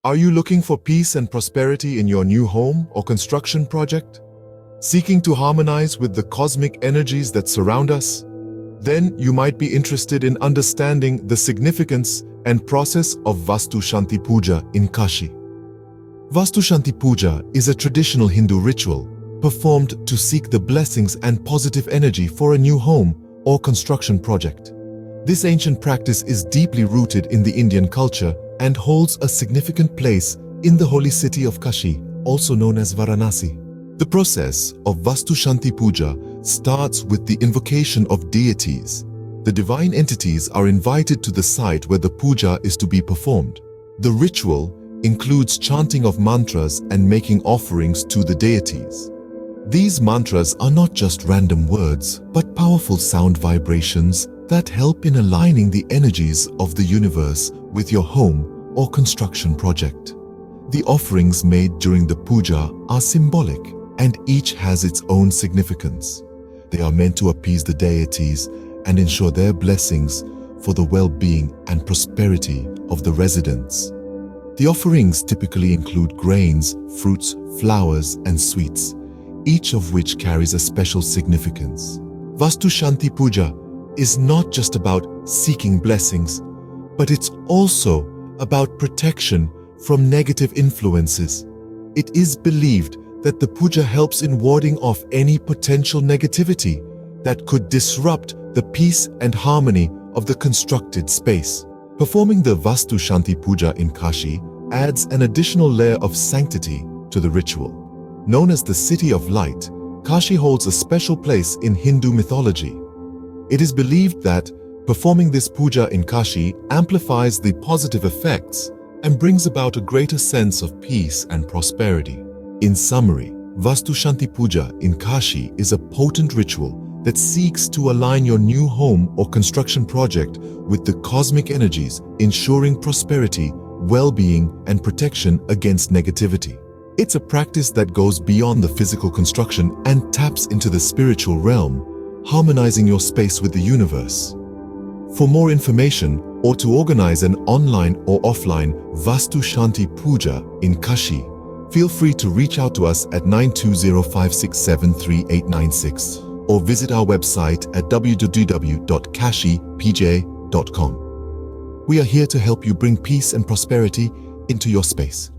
Are you looking for peace and prosperity in your new home or construction project? Seeking to harmonize with the cosmic energies that surround us? Then you might be interested in understanding the significance and process of Vastu Shanti Puja in Kashi. Vastu Shanti Puja is a traditional Hindu ritual performed to seek the blessings and positive energy for a new home or construction project. This ancient practice is deeply rooted in the Indian culture and holds a significant place in the holy city of Kashi, also known as Varanasi. The process of Vastu Shanti Puja starts with the invocation of deities. The divine entities are invited to the site where the puja is to be performed. The ritual includes chanting of mantras and making offerings to the deities. These mantras are not just random words, but powerful sound vibrations that help in aligning the energies of the universe with your home or construction project. The offerings made during the puja are symbolic, and each has its own significance. They are meant to appease the deities and ensure their blessings for the well-being and prosperity of the residents. The offerings typically include grains, fruits, flowers, and sweets, each of which carries a special significance. Vastu Shanti Puja is not just about seeking blessings, but it's also about protection from negative influences. It is believed that the puja helps in warding off any potential negativity that could disrupt the peace and harmony of the constructed space. Performing the Vastu Shanti Puja in Kashi adds an additional layer of sanctity to the ritual. Known as the City of Light, Kashi holds a special place in Hindu mythology. It is believed that performing this puja in Kashi amplifies the positive effects and brings about a greater sense of peace and prosperity. In summary, Vastu Shanti Puja in Kashi is a potent ritual that seeks to align your new home or construction project with the cosmic energies, ensuring prosperity, well-being, and protection against negativity. It's a practice that goes beyond the physical construction and taps into the spiritual realm, harmonizing your space with the universe. For more information or to organize an online or offline Vastu Shanti Puja in Kashi, feel free to reach out to us at 9205673896 or visit our website at www.kashipuja.com. We are here to help you bring peace and prosperity into your space.